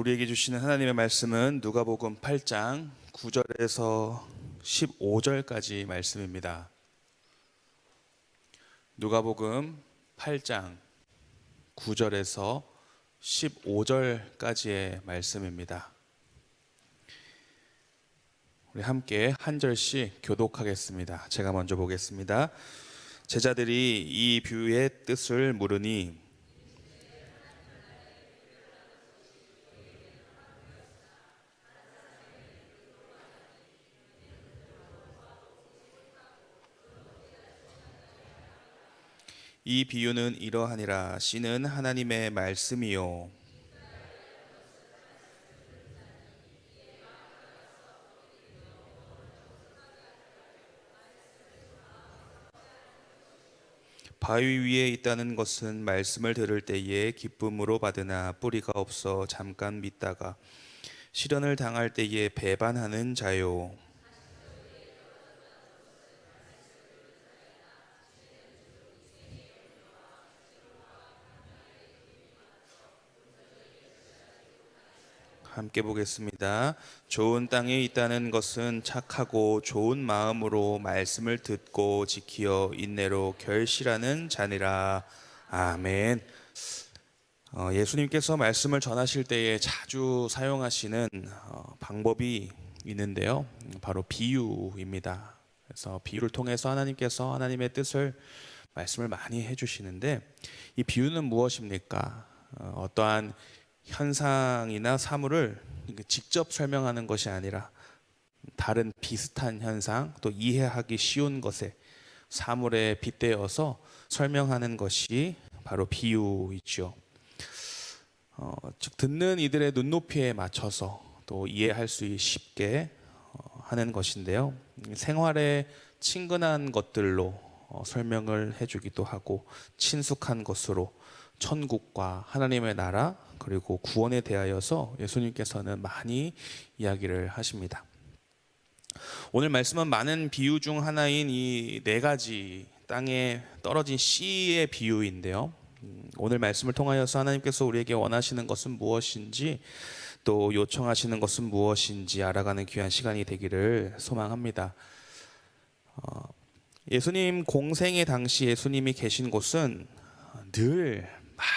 우리에게 주시는 하나님의 말씀은 누가복음 8장 9절에서 15절까지 말씀입니다. 누가복음 8장 9절에서 15절까지의 말씀입니다. 우리 함께 한 절씩 교독하겠습니다. 제가 먼저 보겠습니다. 제자들이 이 비유의 뜻을 물으니 이 비유는 이러하니라. 씨는 하나님의 말씀이요 바위 위에 있다는 것은 말씀을 들을 때에 기쁨으로 받으나 뿌리가 없어 잠깐 믿다가 시련을 당할 때에 배반하는 자요. 함께 보겠습니다. 좋은 땅에 있다는 것은 착하고 좋은 마음으로 말씀을 듣고 지키어 인내로 결실하는 자니라. 아멘. 예수님께서 말씀을 전하실 때에 자주 사용하시는 방법이 있는데요. 바로 비유입니다. 그래서 비유를 통해서 하나님께서 하나님의 뜻을 말씀을 많이 해주시는데, 이 비유는 무엇입니까? 어떠한 현상이나 사물을 직접 설명하는 것이 아니라 다른 비슷한 현상, 또 이해하기 쉬운 것에 사물에 빗대어서 설명하는 것이 바로 비유이죠. 즉 듣는 이들의 눈높이에 맞춰서 또 이해할 수 쉽게 하는 것인데요. 생활에 친근한 것들로 설명을 해주기도 하고, 친숙한 것으로 천국과 하나님의 나라 그리고 구원에 대하여서 예수님께서는 많이 이야기를 하십니다. 오늘 말씀은 많은 비유 중 하나인 이 네 가지 땅에 떨어진 씨의 비유인데요. 오늘 말씀을 통하여서 하나님께서 우리에게 원하시는 것은 무엇인지, 또 요청하시는 것은 무엇인지 알아가는 귀한 시간이 되기를 소망합니다. 예수님 공생의 당시 예수님이 계신 곳은 늘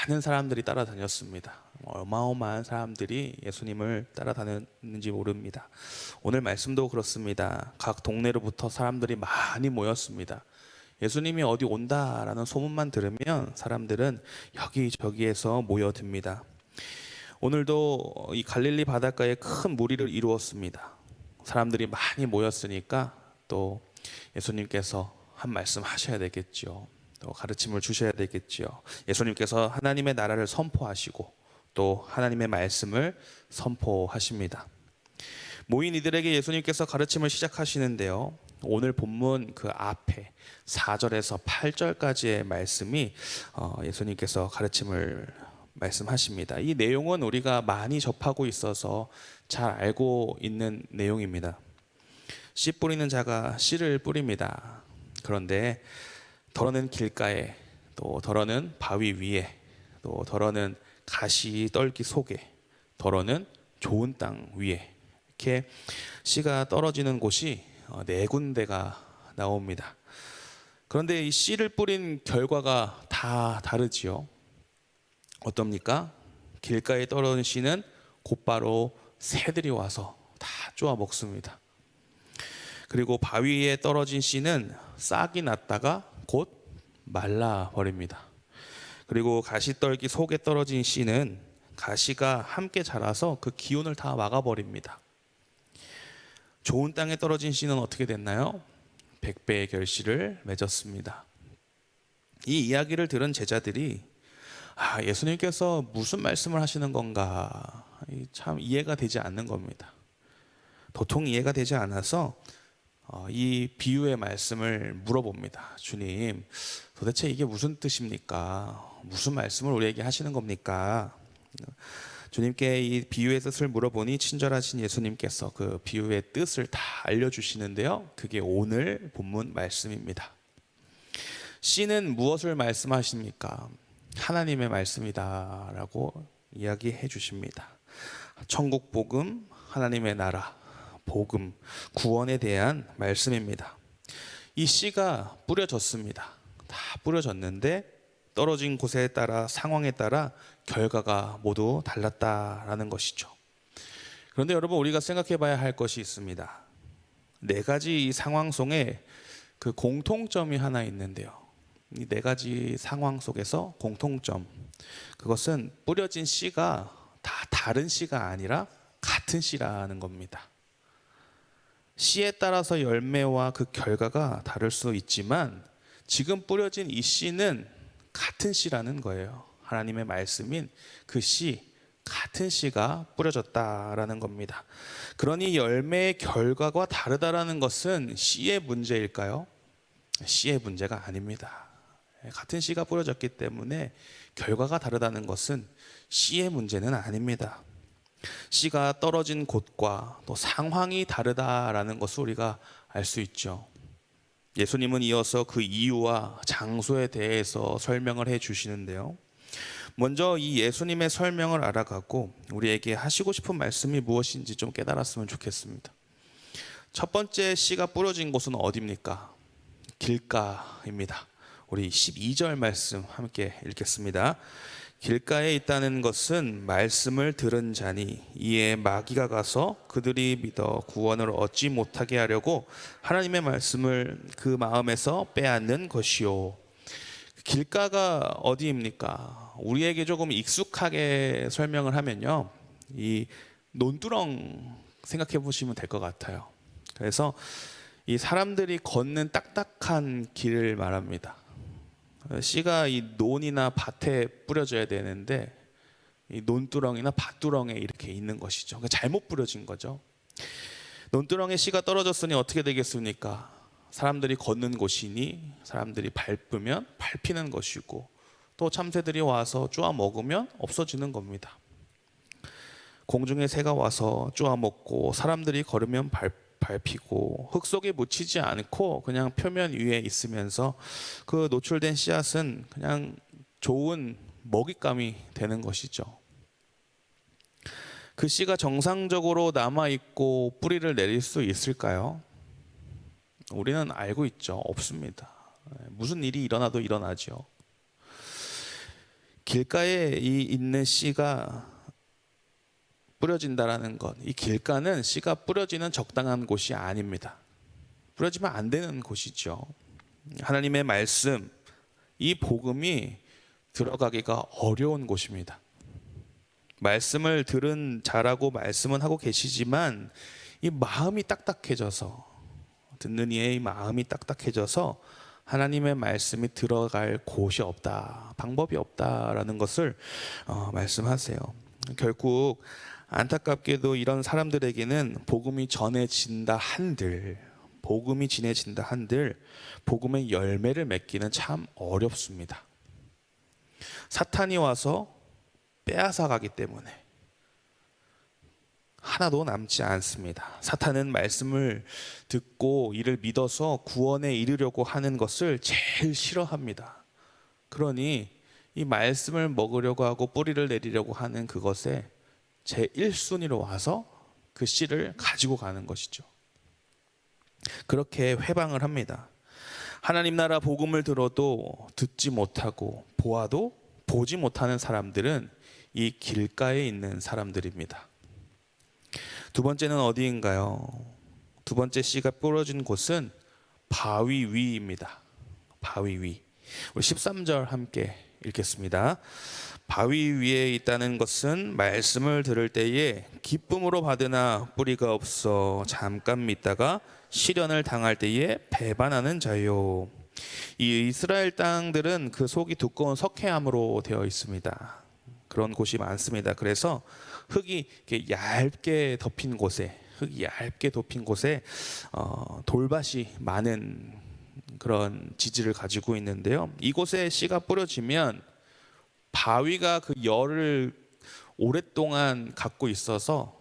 많은 사람들이 따라다녔습니다. 어마어마한 사람들이 예수님을 따라다녔는지 모릅니다. 오늘 말씀도 그렇습니다. 각 동네로부터 사람들이 많이 모였습니다. 예수님이 어디 온다라는 소문만 들으면 사람들은 여기저기에서 모여듭니다. 오늘도 이 갈릴리 바닷가에 큰 무리를 이루었습니다. 사람들이 많이 모였으니까 또 예수님께서 한 말씀 하셔야 되겠죠. 또 가르침을 주셔야 되겠죠. 예수님께서 하나님의 나라를 선포하시고 또 하나님의 말씀을 선포하십니다. 모인 이들에게 예수님께서 가르침을 시작하시는데요. 오늘 본문 그 앞에 4절에서 8절까지의 말씀이 예수님께서 가르침을 말씀하십니다. 이 내용은 우리가 많이 접하고 있어서 잘 알고 있는 내용입니다. 씨 뿌리는 자가 씨를 뿌립니다. 그런데 덜어는 길가에, 또 덜어는 바위 위에, 또 덜어는 가시 떨기 속에, 덜어는 좋은 땅 위에, 이렇게 씨가 떨어지는 곳이 네 군데가 나옵니다. 그런데 이 씨를 뿌린 결과가 다 다르지요. 어떻습니까? 길가에 떨어진 씨는 곧바로 새들이 와서 다 쪼아 먹습니다. 그리고 바위에 떨어진 씨는 싹이 났다가 곧 말라버립니다. 그리고 가시떨기 속에 떨어진 씨는 가시가 함께 자라서 그 기운을 다 막아버립니다. 좋은 땅에 떨어진 씨는 어떻게 됐나요? 100배의 결실을 맺었습니다. 이 이야기를 들은 제자들이 예수님께서 무슨 말씀을 하시는 건가 참 이해가 되지 않는 겁니다. 도통 이해가 되지 않아서 이 비유의 말씀을 물어봅니다. 주님, 도대체 이게 무슨 뜻입니까? 무슨 말씀을 우리에게 하시는 겁니까? 주님께 이 비유의 뜻을 물어보니 친절하신 예수님께서 그 비유의 뜻을 다 알려주시는데요. 그게 오늘 본문 말씀입니다. 씨는 무엇을 말씀하십니까? 하나님의 말씀이다 라고 이야기해 주십니다. 천국 복음, 하나님의 나라, 복음, 구원에 대한 말씀입니다. 이 씨가 뿌려졌습니다. 다 뿌려졌는데 떨어진 곳에 따라 상황에 따라 결과가 모두 달랐다라는 것이죠. 그런데 여러분, 우리가 생각해 봐야 할 것이 있습니다. 네 가지 이 상황 속에 그 공통점이 하나 있는데요. 이 네 가지 상황 속에서 공통점, 그것은 뿌려진 씨가 다 다른 씨가 아니라 같은 씨라는 겁니다. 씨에 따라서 열매와 그 결과가 다를 수 있지만 지금 뿌려진 이 씨는 같은 씨라는 거예요. 하나님의 말씀인 그 씨, 같은 씨가 뿌려졌다라는 겁니다. 그러니 열매의 결과가 다르다라는 것은 씨의 문제일까요? 씨의 문제가 아닙니다. 같은 씨가 뿌려졌기 때문에 결과가 다르다는 것은 씨의 문제는 아닙니다. 씨가 떨어진 곳과 또 상황이 다르다라는 것을 우리가 알 수 있죠. 예수님은 이어서 그 이유와 장소에 대해서 설명을 해 주시는데요. 먼저 이 예수님의 설명을 알아가고 우리에게 하시고 싶은 말씀이 무엇인지 좀 깨달았으면 좋겠습니다. 첫 번째 씨가 뿌려진 곳은 어디입니까? 길가입니다. 우리 12절 말씀 함께 읽겠습니다. 길가에 있다는 것은 말씀을 들은 자니 이에 마귀가 가서 그들이 믿어 구원을 얻지 못하게 하려고 하나님의 말씀을 그 마음에서 빼앗는 것이요. 길가가 어디입니까? 우리에게 조금 익숙하게 설명을 하면요, 이 논두렁 생각해 보시면 될 것 같아요. 그래서 이 사람들이 걷는 딱딱한 길을 말합니다. 씨가 이 논이나 밭에 뿌려져야 되는데 이 논두렁이나 밭두렁에 이렇게 있는 것이죠. 그러니까 잘못 뿌려진 거죠. 논두렁에 씨가 떨어졌으니 어떻게 되겠습니까? 사람들이 걷는 곳이니 사람들이 밟으면 밟히는 것이고 또 참새들이 와서 쪼아 먹으면 없어지는 겁니다. 공중에 새가 와서 쪼아 먹고 사람들이 걸으면 밟히고 흙 속에 묻히지 않고 그냥 표면 위에 있으면서 그 노출된 씨앗은 그냥 좋은 먹잇감이 되는 것이죠. 그 씨가 정상적으로 남아있고 뿌리를 내릴 수 있을까요? 우리는 알고 있죠. 없습니다. 무슨 일이 일어나도 일어나죠. 길가에 있는 씨가 뿌려진다라는 것, 이 길가는 씨가 뿌려지는 적당한 곳이 아닙니다. 뿌려지면 안 되는 곳이죠. 하나님의 말씀, 이 복음이 들어가기가 어려운 곳입니다. 말씀을 들은 자라고 말씀은 하고 계시지만 이 마음이 딱딱해져서, 듣는 이의 마음이 딱딱해져서 하나님의 말씀이 들어갈 곳이 없다, 방법이 없다라는 것을 말씀하세요. 결국 안타깝게도 이런 사람들에게는 복음이 전해진다 한들 복음의 열매를 맺기는 참 어렵습니다. 사탄이 와서 빼앗아 가기 때문에 하나도 남지 않습니다. 사탄은 말씀을 듣고 이를 믿어서 구원에 이르려고 하는 것을 제일 싫어합니다. 그러니 이 말씀을 먹으려고 하고 뿌리를 내리려고 하는 그것에 제1순위로 와서 그 씨를 가지고 가는 것이죠. 그렇게 회방을 합니다. 하나님 나라 복음을 들어도 듣지 못하고 보아도 보지 못하는 사람들은 이 길가에 있는 사람들입니다. 두 번째는 어디인가요? 두 번째 씨가 뿌려진 곳은 바위 위입니다. 바위 위. 우리 13절 함께 읽겠습니다. 바위 위에 있다는 것은 말씀을 들을 때에 기쁨으로 받으나 뿌리가 없어 잠깐 믿다가 시련을 당할 때에 배반하는 자요. 이 이스라엘 땅들은 그 속이 두꺼운 석회암으로 되어 있습니다. 그런 곳이 많습니다. 그래서 흙이 이렇게 얇게 덮인 곳에 돌밭이 많은 그런 지지를 가지고 있는데요. 이곳에 씨가 뿌려지면 바위가 그 열을 오랫동안 갖고 있어서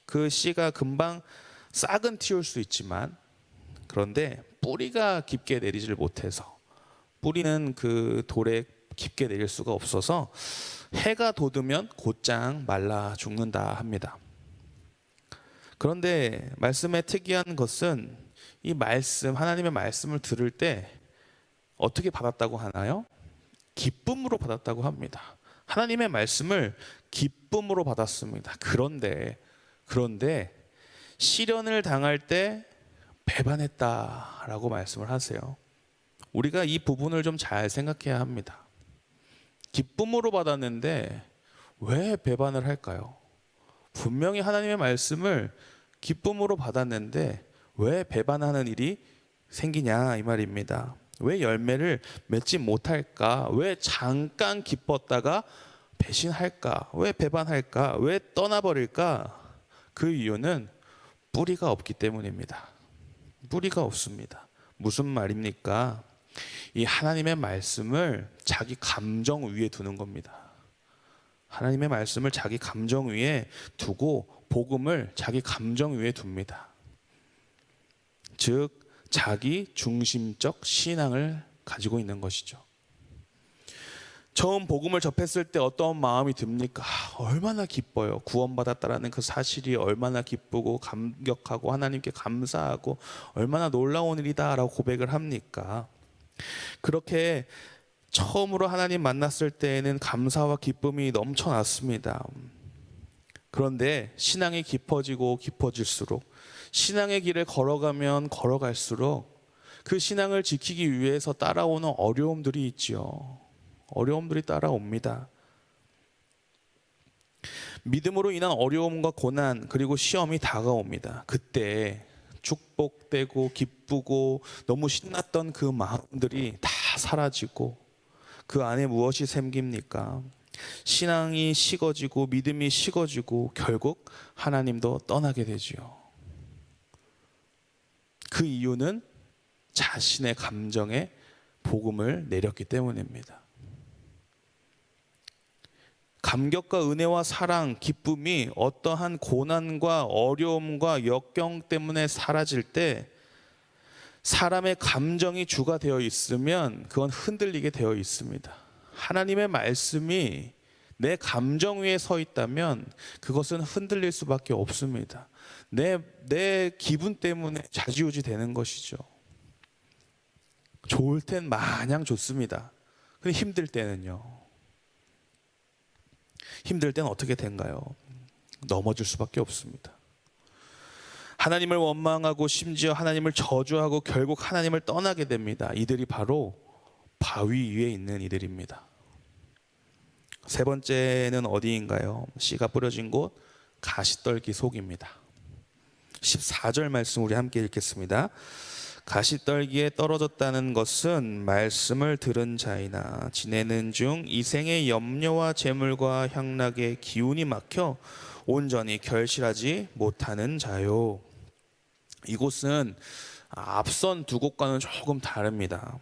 그 씨가 금방 싹은 틔울 수 있지만, 그런데 뿌리가 깊게 내리질 못해서 뿌리는 그 돌에 깊게 내릴 수가 없어서 해가 돋으면 곧장 말라 죽는다 합니다. 그런데 말씀의 특이한 것은 이 말씀, 하나님의 말씀을 들을 때 어떻게 받았다고 하나요? 기쁨으로 받았다고 합니다. 하나님의 말씀을 기쁨으로 받았습니다. 그런데 시련을 당할 때 배반했다라고 말씀을 하세요. 우리가 이 부분을 좀 잘 생각해야 합니다. 기쁨으로 받았는데 왜 배반을 할까요? 분명히 하나님의 말씀을 기쁨으로 받았는데 왜 배반하는 일이 생기냐 이 말입니다. 왜 열매를 맺지 못할까? 왜 잠깐 기뻤다가 배신할까? 왜 배반할까? 왜 떠나버릴까? 그 이유는 뿌리가 없기 때문입니다. 뿌리가 없습니다. 무슨 말입니까? 이 하나님의 말씀을 자기 감정 위에 두는 겁니다. 하나님의 말씀을 자기 감정 위에 두고 복음을 자기 감정 위에 둡니다. 즉 자기 중심적 신앙을 가지고 있는 것이죠. 처음 복음을 접했을 때 어떤 마음이 듭니까? 얼마나 기뻐요. 구원받았다라는 그 사실이 얼마나 기쁘고 감격하고 하나님께 감사하고 얼마나 놀라운 일이다라고 고백을 합니까? 그렇게 처음으로 하나님 만났을 때에는 감사와 기쁨이 넘쳐났습니다. 그런데 신앙이 깊어지고 깊어질수록 신앙의 길을 걸어가면 걸어갈수록 그 신앙을 지키기 위해서 따라오는 어려움들이 있지요. 어려움들이 따라옵니다. 믿음으로 인한 어려움과 고난 그리고 시험이 다가옵니다. 그때 축복되고 기쁘고 너무 신났던 그 마음들이 다 사라지고 그 안에 무엇이 생깁니까? 신앙이 식어지고 믿음이 식어지고 결국 하나님도 떠나게 되지요. 그 이유는 자신의 감정에 복음을 내렸기 때문입니다. 감격과 은혜와 사랑, 기쁨이 어떠한 고난과 어려움과 역경 때문에 사라질 때 사람의 감정이 주가 되어 있으면 그건 흔들리게 되어 있습니다. 하나님의 말씀이 내 감정 위에 서 있다면 그것은 흔들릴 수밖에 없습니다. 내 기분 때문에 좌지우지 되는 것이죠. 좋을 땐 마냥 좋습니다. 근데 힘들 때는요. 힘들 때는 어떻게 된가요? 넘어질 수밖에 없습니다. 하나님을 원망하고 심지어 하나님을 저주하고 결국 하나님을 떠나게 됩니다. 이들이 바로 바위 위에 있는 이들입니다. 세 번째는 어디인가요? 씨가 뿌려진 곳 가시떨기 속입니다. 14절 말씀 우리 함께 읽겠습니다. 가시떨기에 떨어졌다는 것은 말씀을 들은 자이나 지내는 중 이생의 염려와 재물과 향락의 기운이 막혀 온전히 결실하지 못하는 자요. 이곳은 앞선 두 곳과는 조금 다릅니다.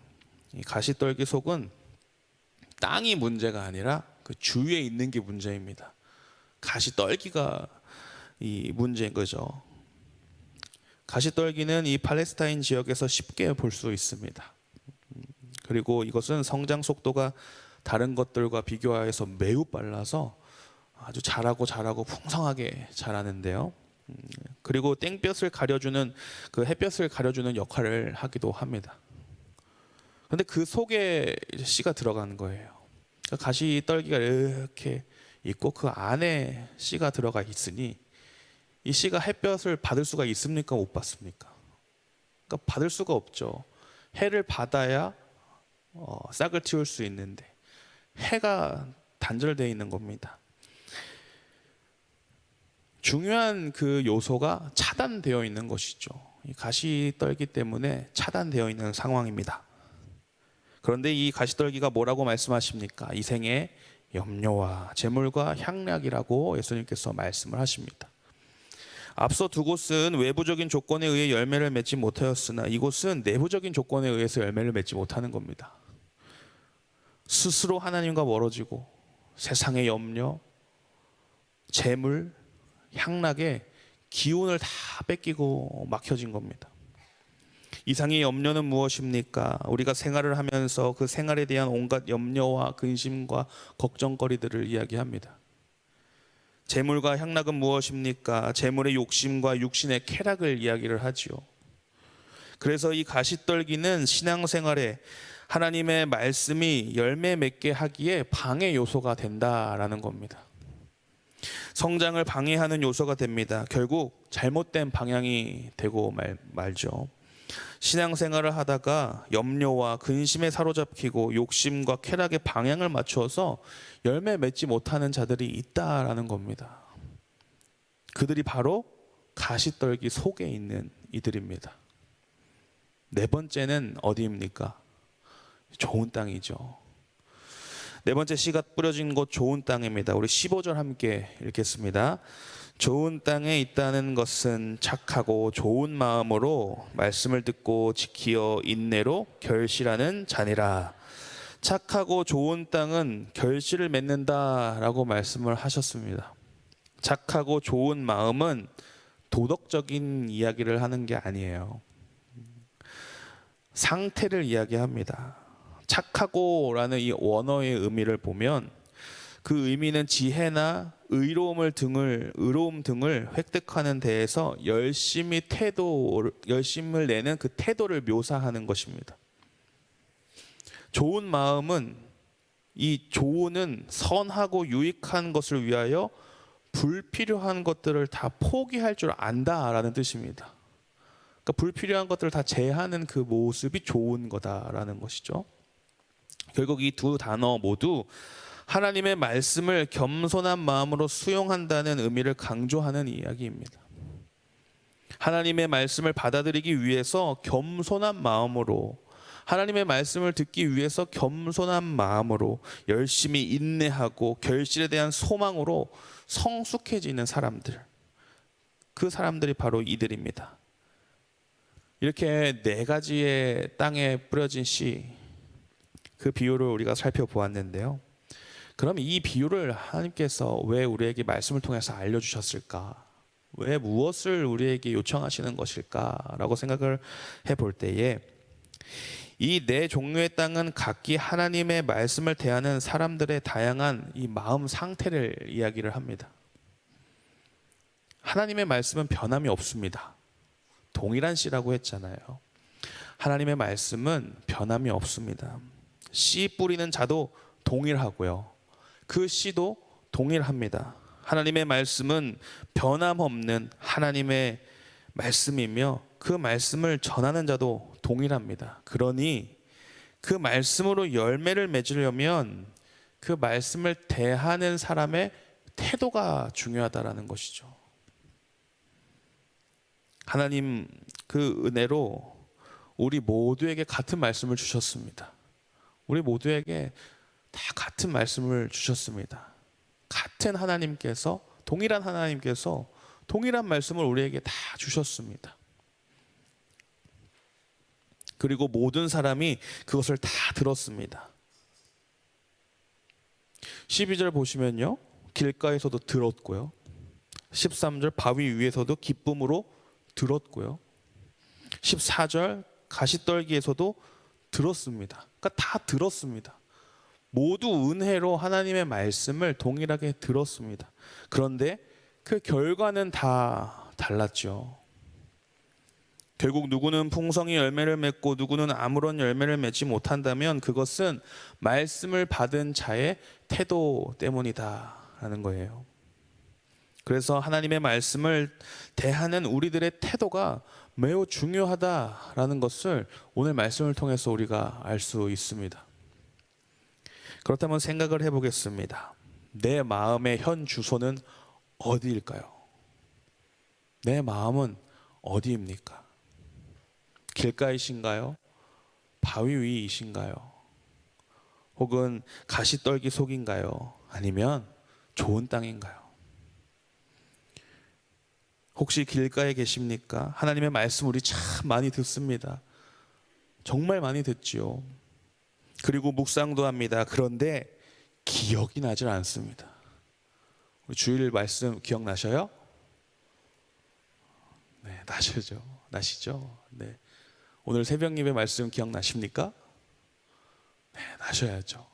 이 가시떨기 속은 땅이 문제가 아니라 그 주위에 있는 게 문제입니다. 가시떨기가 이 문제인 거죠. 가시떨기는 이 팔레스타인 지역에서 쉽게 볼 수 있습니다. 그리고 이것은 성장 속도가 다른 것들과 비교하여서 매우 빨라서 아주 자라고 풍성하게 자라는데요. 그리고 땡볕을 가려주는 그 햇볕을 가려주는 역할을 하기도 합니다. 그런데 그 속에 씨가 들어가는 거예요. 가시떨기가 이렇게 있고 그 안에 씨가 들어가 있으니 이 씨가 햇볕을 받을 수가 있습니까? 못 받습니까? 그러니까 받을 수가 없죠. 해를 받아야 싹을 틔울 수 있는데 해가 단절되어 있는 겁니다. 중요한 그 요소가 차단되어 있는 것이죠. 이 가시떨기 때문에 차단되어 있는 상황입니다. 그런데 이 가시떨기가 뭐라고 말씀하십니까? 이생의 염려와 재물과 향락이라고 예수님께서 말씀을 하십니다. 앞서 두 곳은 외부적인 조건에 의해 열매를 맺지 못하였으나 이곳은 내부적인 조건에 의해서 열매를 맺지 못하는 겁니다. 스스로 하나님과 멀어지고 세상의 염려, 재물, 향락에 기운을 다 뺏기고 막혀진 겁니다. 이상의 염려는 무엇입니까? 우리가 생활을 하면서 그 생활에 대한 온갖 염려와 근심과 걱정거리들을 이야기합니다. 재물과 향락은 무엇입니까? 재물의 욕심과 육신의 쾌락을 이야기를 하지요. 그래서 이 가시떨기는 신앙생활에 하나님의 말씀이 열매 맺게 하기에 방해 요소가 된다라는 겁니다. 성장을 방해하는 요소가 됩니다. 결국 잘못된 방향이 되고 말죠. 신앙생활을 하다가 염려와 근심에 사로잡히고 욕심과 쾌락의 방향을 맞추어서 열매 맺지 못하는 자들이 있다라는 겁니다. 그들이 바로 가시떨기 속에 있는 이들입니다. 네 번째는 어디입니까? 좋은 땅이죠. 네 번째 씨가 뿌려진 곳 좋은 땅입니다. 우리 15절 함께 읽겠습니다. 좋은 땅에 있다는 것은 착하고 좋은 마음으로 말씀을 듣고 지키어 인내로 결실하는 자니라. 착하고 좋은 땅은 결실을 맺는다라고 말씀을 하셨습니다. 착하고 좋은 마음은 도덕적인 이야기를 하는 게 아니에요. 상태를 이야기합니다. 착하고라는 이 원어의 의미를 보면 그 의미는 지혜나 의로움 등을 획득하는 데에서 열심을 내는 그 태도를 묘사하는 것입니다. 좋은 마음은 이 좋은은 선하고 유익한 것을 위하여 불필요한 것들을 다 포기할 줄 안다라는 뜻입니다. 그러니까 불필요한 것들을 다 제하는 그 모습이 좋은 거다라는 것이죠. 결국 이 두 단어 모두 하나님의 말씀을 겸손한 마음으로 수용한다는 의미를 강조하는 이야기입니다. 하나님의 말씀을 받아들이기 위해서 겸손한 마음으로, 하나님의 말씀을 듣기 위해서 겸손한 마음으로 열심히 인내하고 결실에 대한 소망으로 성숙해지는 사람들, 그 사람들이 바로 이들입니다. 이렇게 네 가지의 땅에 뿌려진 씨, 그 비유를 우리가 살펴보았는데요. 그럼 이 비유를 하나님께서 왜 우리에게 말씀을 통해서 알려주셨을까? 왜 무엇을 우리에게 요청하시는 것일까? 라고 생각을 해볼 때에 이 네 종류의 땅은 각기 하나님의 말씀을 대하는 사람들의 다양한 이 마음 상태를 이야기를 합니다. 하나님의 말씀은 변함이 없습니다. 동일한 씨라고 했잖아요. 하나님의 말씀은 변함이 없습니다. 씨 뿌리는 자도 동일하고요. 그 씨도 동일합니다. 하나님의 말씀은 변함없는 하나님의 말씀이며 그 말씀을 전하는 자도 동일합니다. 그러니 그 말씀으로 열매를 맺으려면 그 말씀을 대하는 사람의 태도가 중요하다라는 것이죠. 하나님 그 은혜로 우리 모두에게 같은 말씀을 주셨습니다. 우리 모두에게 다 같은 말씀을 주셨습니다. 같은 하나님께서, 동일한 하나님께서 동일한 말씀을 우리에게 다 주셨습니다. 그리고 모든 사람이 그것을 다 들었습니다. 12절 보시면요, 길가에서도 들었고요, 13절 바위 위에서도 기쁨으로 들었고요, 14절 가시떨기에서도 들었습니다. 그러니까 다 들었습니다. 모두 은혜로 하나님의 말씀을 동일하게 들었습니다. 그런데 그 결과는 다 달랐죠. 결국 누구는 풍성히 열매를 맺고 누구는 아무런 열매를 맺지 못한다면 그것은 말씀을 받은 자의 태도 때문이다라는 거예요. 그래서 하나님의 말씀을 대하는 우리들의 태도가 매우 중요하다라는 것을 오늘 말씀을 통해서 우리가 알 수 있습니다. 그렇다면 생각을 해보겠습니다. 내 마음의 현 주소는 어디일까요? 내 마음은 어디입니까? 길가이신가요? 바위 위이신가요? 혹은 가시떨기 속인가요? 아니면 좋은 땅인가요? 혹시 길가에 계십니까? 하나님의 말씀 우리 참 많이 듣습니다. 정말 많이 듣지요. 그리고 묵상도 합니다. 그런데 기억이 나질 않습니다. 우리 주일 말씀 기억나셔요? 네, 나시죠. 네. 오늘 새벽 예배 말씀 기억나십니까? 네, 나셔야죠.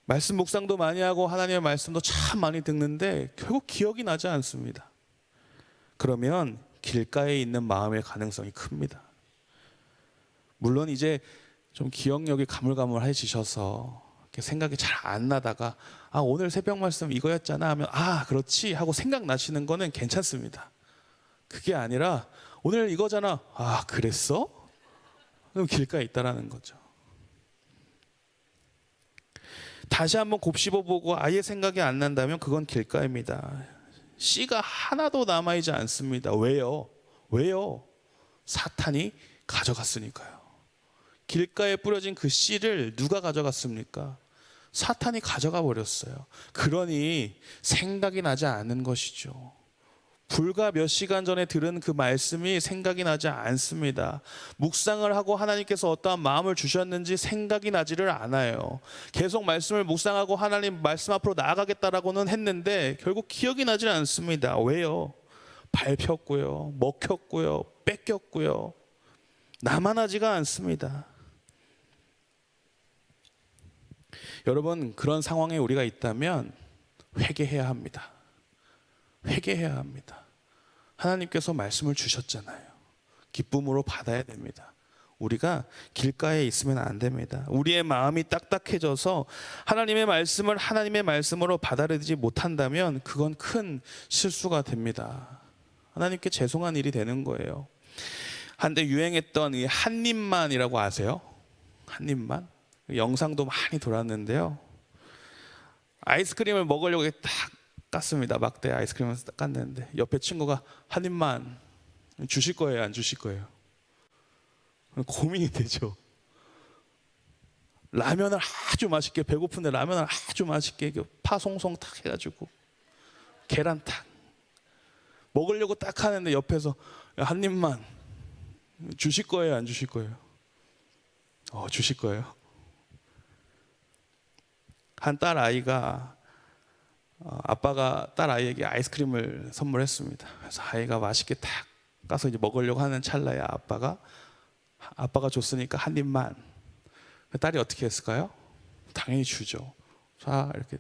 말씀 묵상도 많이 하고 하나님의 말씀도 참 많이 듣는데 결국 기억이 나지 않습니다. 그러면 길가에 있는 마음의 가능성이 큽니다. 물론 이제 좀 기억력이 가물가물해지셔서 생각이 잘 안 나다가 오늘 새벽 말씀 이거였잖아 하면 그렇지 하고 생각나시는 거는 괜찮습니다. 그게 아니라 오늘 이거잖아, 그랬어? 그럼 길가에 있다라는 거죠. 다시 한번 곱씹어보고 아예 생각이 안 난다면 그건 길가입니다. 씨가 하나도 남아있지 않습니다. 왜요? 사탄이 가져갔으니까요. 길가에 뿌려진 그 씨를 누가 가져갔습니까? 사탄이 가져가 버렸어요. 그러니 생각이 나지 않는 것이죠. 불과 몇 시간 전에 들은 그 말씀이 생각이 나지 않습니다. 묵상을 하고 하나님께서 어떠한 마음을 주셨는지 생각이 나지를 않아요. 계속 말씀을 묵상하고 하나님 말씀 앞으로 나아가겠다라고는 했는데 결국 기억이 나지 않습니다. 왜요? 밟혔고요, 먹혔고요, 뺏겼고요. 남아나지가 않습니다. 여러분, 그런 상황에 우리가 있다면 회개해야 합니다. 회개해야 합니다. 하나님께서 말씀을 주셨잖아요. 기쁨으로 받아야 됩니다. 우리가 길가에 있으면 안 됩니다. 우리의 마음이 딱딱해져서 하나님의 말씀을 하나님의 말씀으로 받아들이지 못한다면 그건 큰 실수가 됩니다. 하나님께 죄송한 일이 되는 거예요. 한때 유행했던 이 한입만이라고 아세요? 한입만? 영상도 많이 돌았는데요. 아이스크림을 먹으려고 딱 깠습니다. 막대 아이스크림을 딱 깠는데 옆에 친구가 한 입만 주실 거예요, 안 주실 거예요? 고민이 되죠. 라면을 아주 맛있게, 배고픈데 라면을 아주 맛있게 파 송송 탁 해가지고 계란 탁 먹으려고 딱 하는데 옆에서 한 입만 주실 거예요, 안 주실 거예요? 주실 거예요. 한 딸 아이가 아빠가 딸 아이에게 아이스크림을 선물했습니다. 그래서 아이가 맛있게 탁 까서 이제 먹으려고 하는 찰나에 아빠가 줬으니까 한 입만. 딸이 어떻게 했을까요? 당연히 주죠. 자, 이렇게.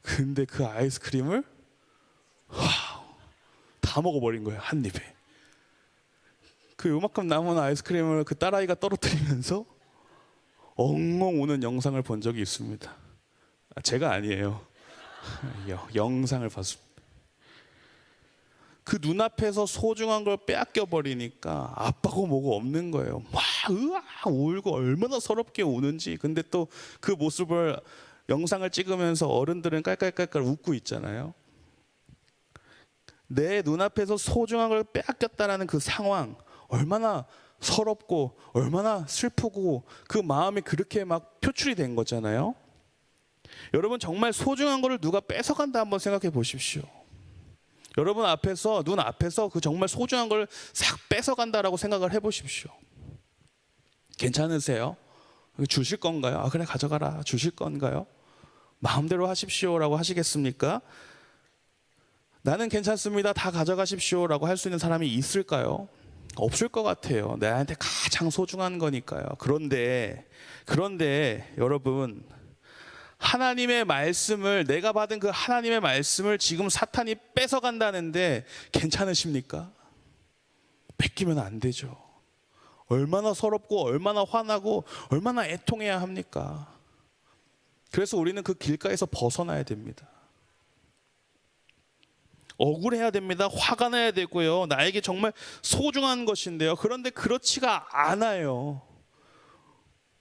근데 그 아이스크림을 다 먹어버린 거예요, 한 입에. 그 요만큼 남은 아이스크림을 그 딸아이가 떨어뜨리면서 엉엉 우는 영상을 본 적이 있습니다. 제가 아니에요. 영상을 봤습니다. 그 눈앞에서 소중한 걸 빼앗겨 버리니까 아빠고 뭐고 없는 거예요. 막 울고 얼마나 서럽게 우는지. 근데 또 그 모습을 영상을 찍으면서 어른들은 깔깔깔깔 웃고 있잖아요. 내 눈앞에서 소중한 걸 빼앗겼다라는 그 상황, 얼마나 서럽고 얼마나 슬프고 그 마음이 그렇게 막 표출이 된 거잖아요. 여러분, 정말 소중한 거를 누가 뺏어간다 한번 생각해 보십시오. 여러분 앞에서, 눈 앞에서 그 정말 소중한 걸 싹 뺏어간다라고 생각을 해 보십시오. 괜찮으세요? 주실 건가요? 그래, 가져가라. 주실 건가요? 마음대로 하십시오라고 하시겠습니까? 나는 괜찮습니다, 다 가져가십시오라고 할 수 있는 사람이 있을까요? 없을 것 같아요. 나한테 가장 소중한 거니까요. 그런데 여러분, 하나님의 말씀을, 내가 받은 그 하나님의 말씀을 지금 사탄이 뺏어간다는데 괜찮으십니까? 뺏기면 안 되죠. 얼마나 서럽고 얼마나 화나고 얼마나 애통해야 합니까? 그래서 우리는 그 길가에서 벗어나야 됩니다. 억울해야 됩니다. 화가 나야 되고요. 나에게 정말 소중한 것인데요. 그런데 그렇지가 않아요.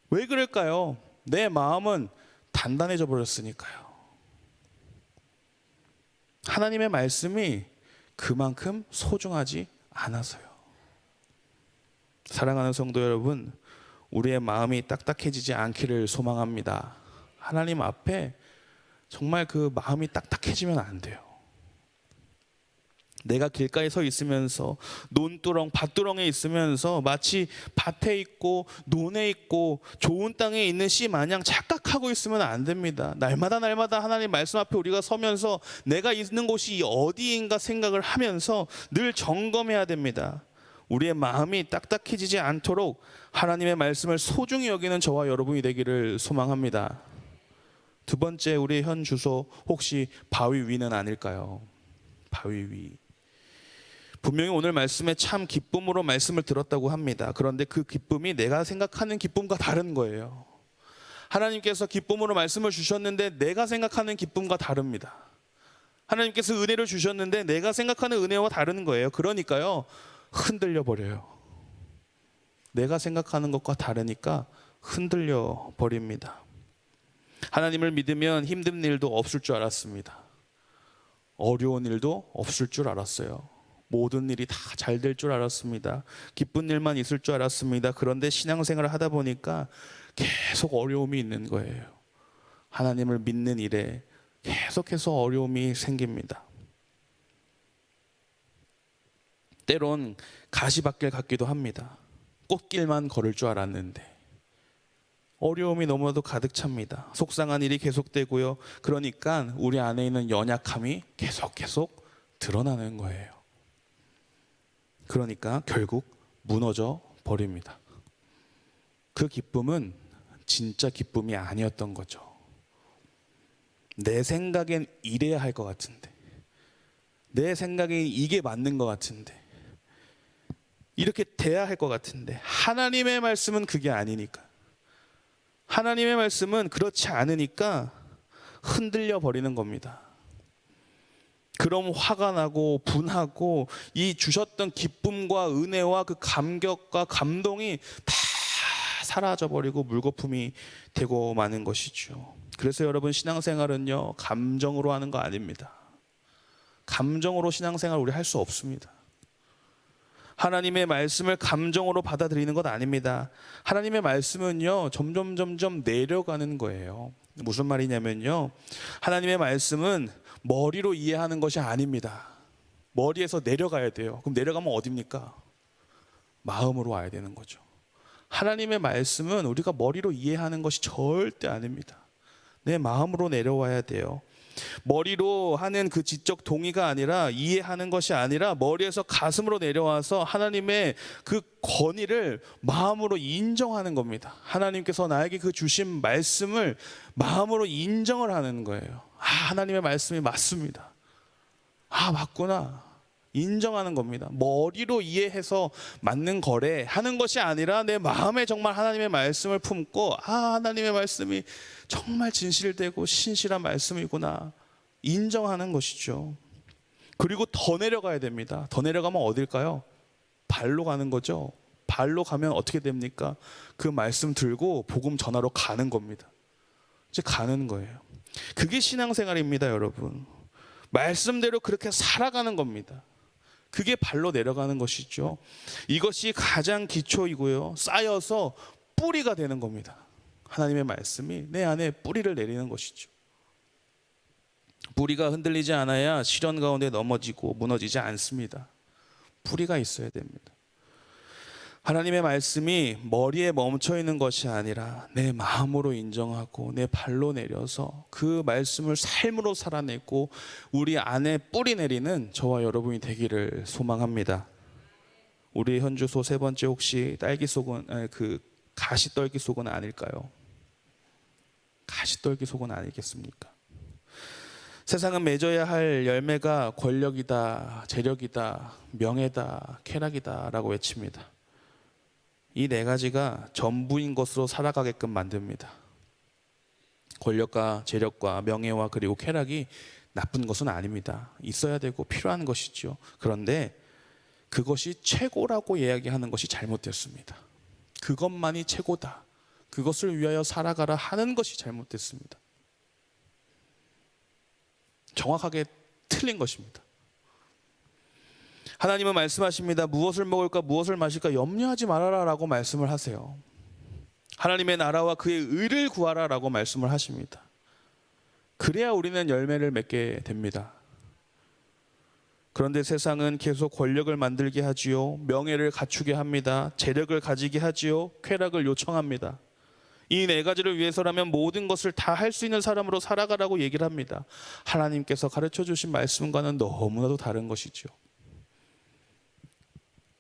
왜 그럴까요? 내 마음은 단단해져 버렸으니까요. 하나님의 말씀이 그만큼 소중하지 않아서요. 사랑하는 성도 여러분, 우리의 마음이 딱딱해지지 않기를 소망합니다. 하나님 앞에 정말 그 마음이 딱딱해지면 안 돼요. 내가 길가에 서 있으면서 논두렁, 밭두렁에 있으면서 마치 밭에 있고 논에 있고 좋은 땅에 있는 씨 마냥 착각하고 있으면 안 됩니다. 날마다 하나님 말씀 앞에 우리가 서면서 내가 있는 곳이 어디인가 생각을 하면서 늘 점검해야 됩니다. 우리의 마음이 딱딱해지지 않도록 하나님의 말씀을 소중히 여기는 저와 여러분이 되기를 소망합니다. 두 번째, 우리의 현 주소 혹시 바위 위는 아닐까요? 바위 위. 분명히 오늘 말씀에 참 기쁨으로 말씀을 들었다고 합니다. 그런데 그 기쁨이 내가 생각하는 기쁨과 다른 거예요. 하나님께서 기쁨으로 말씀을 주셨는데 내가 생각하는 기쁨과 다릅니다. 하나님께서 은혜를 주셨는데 내가 생각하는 은혜와 다른 거예요. 그러니까요, 흔들려 버려요. 내가 생각하는 것과 다르니까 흔들려 버립니다. 하나님을 믿으면 힘든 일도 없을 줄 알았습니다. 어려운 일도 없을 줄 알았어요. 모든 일이 다 잘 될 줄 알았습니다. 기쁜 일만 있을 줄 알았습니다. 그런데 신앙생활을 하다 보니까 계속 어려움이 있는 거예요. 하나님을 믿는 일에 계속해서 어려움이 생깁니다. 때론 가시밭길 같기도 합니다. 꽃길만 걸을 줄 알았는데 어려움이 너무나도 가득 찹니다. 속상한 일이 계속되고요. 그러니까 우리 안에 있는 연약함이 계속 드러나는 거예요. 그러니까 결국 무너져 버립니다. 그 기쁨은 진짜 기쁨이 아니었던 거죠. 내 생각엔 이래야 할 것 같은데, 내 생각엔 이게 맞는 것 같은데, 이렇게 돼야 할 것 같은데, 하나님의 말씀은 그게 아니니까, 하나님의 말씀은 그렇지 않으니까 흔들려 버리는 겁니다. 그럼 화가 나고 분하고 이 주셨던 기쁨과 은혜와 그 감격과 감동이 다 사라져 버리고 물거품이 되고 마는 것이죠. 그래서 여러분, 신앙생활은요, 감정으로 하는 거 아닙니다. 감정으로 신앙생활 우리 할 수 없습니다. 하나님의 말씀을 감정으로 받아들이는 것 아닙니다. 하나님의 말씀은요, 점점 내려가는 거예요. 무슨 말이냐면요, 하나님의 말씀은 머리로 이해하는 것이 아닙니다. 머리에서 내려가야 돼요. 그럼 내려가면 어디입니까? 마음으로 와야 되는 거죠. 하나님의 말씀은 우리가 머리로 이해하는 것이 절대 아닙니다. 내 마음으로 내려와야 돼요. 머리로 하는 그 지적 동의가 아니라, 이해하는 것이 아니라 머리에서 가슴으로 내려와서 하나님의 그 권위를 마음으로 인정하는 겁니다. 하나님께서 나에게 그 주신 말씀을 마음으로 인정을 하는 거예요. 아, 하나님의 말씀이 맞습니다. 아, 맞구나. 인정하는 겁니다. 머리로 이해해서 맞는 거래 하는 것이 아니라 내 마음에 정말 하나님의 말씀을 품고, 아, 하나님의 말씀이 정말 진실되고 신실한 말씀이구나 인정하는 것이죠. 그리고 더 내려가야 됩니다. 더 내려가면 어딜까요? 발로 가는 거죠. 발로 가면 어떻게 됩니까? 그 말씀 들고 복음 전하러 가는 겁니다. 이제 가는 거예요. 그게 신앙생활입니다, 여러분. 말씀대로 그렇게 살아가는 겁니다. 그게 발로 내려가는 것이죠. 이것이 가장 기초이고요, 쌓여서 뿌리가 되는 겁니다. 하나님의 말씀이 내 안에 뿌리를 내리는 것이죠. 뿌리가 흔들리지 않아야 시련 가운데 넘어지고 무너지지 않습니다. 뿌리가 있어야 됩니다. 하나님의 말씀이 머리에 멈춰 있는 것이 아니라 내 마음으로 인정하고 내 발로 내려서 그 말씀을 삶으로 살아내고 우리 안에 뿌리 내리는 저와 여러분이 되기를 소망합니다. 우리 현주소 세 번째, 혹시 딸기 속은, 그 가시떨기 속은 아닐까요? 가시떨기 속은 아니겠습니까? 세상은 맺어야 할 열매가 권력이다, 재력이다, 명예다, 쾌락이다 라고 외칩니다. 이 네 가지가 전부인 것으로 살아가게끔 만듭니다. 권력과 재력과 명예와 그리고 쾌락이 나쁜 것은 아닙니다. 있어야 되고 필요한 것이죠. 그런데 그것이 최고라고 이야기하는 것이 잘못됐습니다. 그것만이 최고다, 그것을 위하여 살아가라 하는 것이 잘못됐습니다. 정확하게 틀린 것입니다. 하나님은 말씀하십니다. 무엇을 먹을까 무엇을 마실까 염려하지 말아라 라고 말씀을 하세요. 하나님의 나라와 그의 의를 구하라 라고 말씀을 하십니다. 그래야 우리는 열매를 맺게 됩니다. 그런데 세상은 계속 권력을 만들게 하지요. 명예를 갖추게 합니다. 재력을 가지게 하지요. 쾌락을 요청합니다. 이 네 가지를 위해서라면 모든 것을 다 할 수 있는 사람으로 살아가라고 얘기를 합니다. 하나님께서 가르쳐 주신 말씀과는 너무나도 다른 것이죠.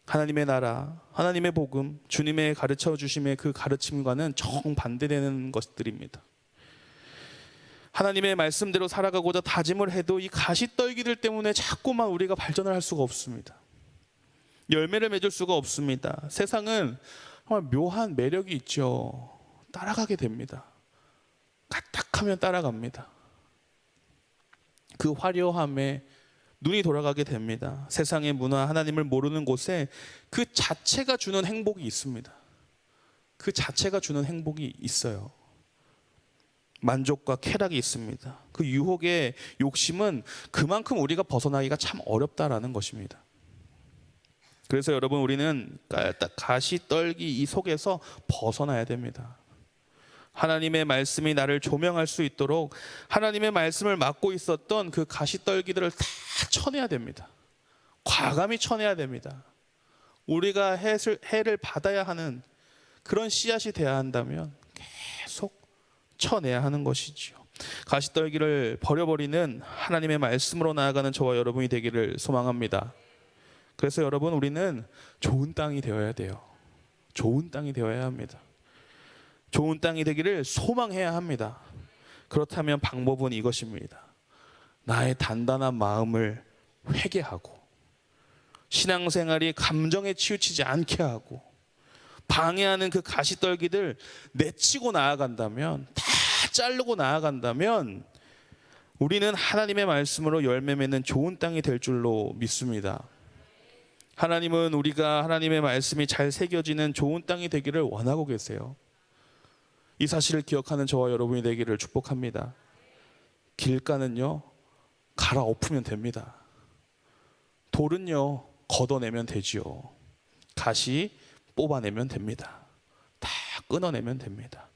하나님의 나라, 하나님의 복음, 주님의 가르쳐 주심의 그 가르침과는 정반대되는 것들입니다. 하나님의 말씀대로 살아가고자 다짐을 해도 이 가시떨기들 때문에 자꾸만 우리가 발전을 할 수가 없습니다. 열매를 맺을 수가 없습니다. 세상은 정말 묘한 매력이 있죠. 따라가게 됩니다. 까딱하면 따라갑니다. 그 화려함에 눈이 돌아가게 됩니다. 세상의 문화, 하나님을 모르는 곳에 그 자체가 주는 행복이 있습니다. 그 자체가 주는 행복이 있어요. 만족과 쾌락이 있습니다. 그 유혹의 욕심은 그만큼 우리가 벗어나기가 참 어렵다라는 것입니다. 그래서 여러분, 우리는 가시떨기 이 속에서 벗어나야 됩니다. 하나님의 말씀이 나를 조명할 수 있도록 하나님의 말씀을 맡고 있었던 그 가시떨기들을 다 쳐내야 됩니다. 과감히 쳐내야 됩니다. 우리가 해를 받아야 하는 그런 씨앗이 되어야 한다면 계속 쳐내야 하는 것이지요. 가시떨기를 버려버리는 하나님의 말씀으로 나아가는 저와 여러분이 되기를 소망합니다. 그래서 여러분, 우리는 좋은 땅이 되어야 돼요. 좋은 땅이 되어야 합니다. 좋은 땅이 되기를 소망해야 합니다. 그렇다면 방법은 이것입니다. 나의 단단한 마음을 회개하고, 신앙생활이 감정에 치우치지 않게 하고, 방해하는 그 가시떨기들 내치고 나아간다면, 다 자르고 나아간다면 우리는 하나님의 말씀으로 열매 맺는 좋은 땅이 될 줄로 믿습니다. 하나님은 우리가 하나님의 말씀이 잘 새겨지는 좋은 땅이 되기를 원하고 계세요. 이 사실을 기억하는 저와 여러분이 되기를 축복합니다. 길가는요, 갈아엎으면 됩니다. 돌은요, 걷어내면 되지요. 가시 뽑아내면 됩니다. 다 끊어내면 됩니다.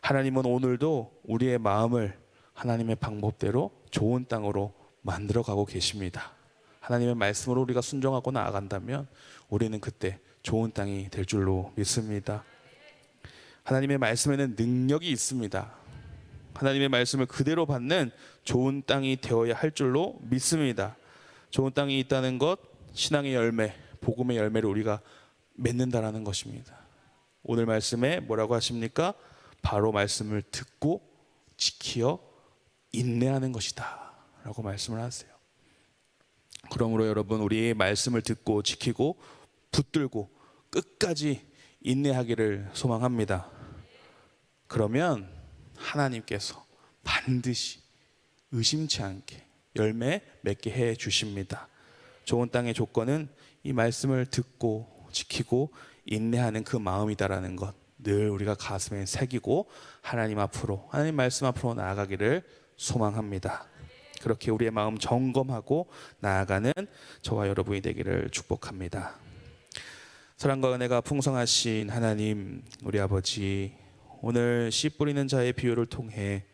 하나님은 오늘도 우리의 마음을 하나님의 방법대로 좋은 땅으로 만들어가고 계십니다. 하나님의 말씀으로 우리가 순종하고 나아간다면 우리는 그때 좋은 땅이 될 줄로 믿습니다. 하나님의 말씀에는 능력이 있습니다. 하나님의 말씀을 그대로 받는 좋은 땅이 되어야 할 줄로 믿습니다. 좋은 땅이 있다는 것, 신앙의 열매, 복음의 열매를 우리가 맺는다라는 것입니다. 오늘 말씀에 뭐라고 하십니까? 바로 말씀을 듣고 지키어 인내하는 것이다 라고 말씀을 하세요. 그러므로 여러분, 우리 말씀을 듣고 지키고 붙들고 끝까지 인내하기를 소망합니다. 그러면 하나님께서 반드시 의심치 않게 열매 맺게 해 주십니다. 좋은 땅의 조건은 이 말씀을 듣고 지키고 인내하는 그 마음이다라는 것 늘 우리가 가슴에 새기고 하나님 앞으로, 하나님 말씀 앞으로 나아가기를 소망합니다. 그렇게 우리의 마음 점검하고 나아가는 저와 여러분이 되기를 축복합니다. 사랑과 은혜가 풍성하신 하나님, 우리 아버지, 오늘 씨 뿌리는 자의 비유를 통해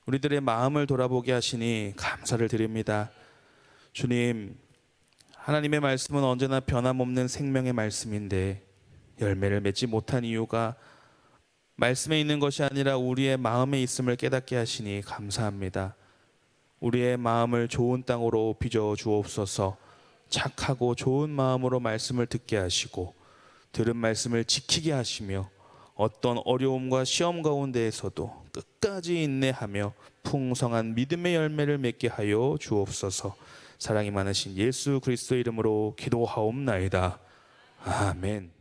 우리들의 마음을 돌아보게 하시니 감사를 드립니다. 주님, 하나님의 말씀은 언제나 변함없는 생명의 말씀인데 열매를 맺지 못한 이유가 말씀에 있는 것이 아니라 우리의 마음에 있음을 깨닫게 하시니 감사합니다. 우리의 마음을 좋은 땅으로 빚어 주옵소서. 착하고 좋은 마음으로 말씀을 듣게 하시고 들은 말씀을 지키게 하시며 어떤 어려움과 시험 가운데에서도 끝까지 인내하며 풍성한 믿음의 열매를 맺게 하여 주옵소서. 사랑이 많으신 예수 그리스도의 이름으로 기도하옵나이다. 아멘.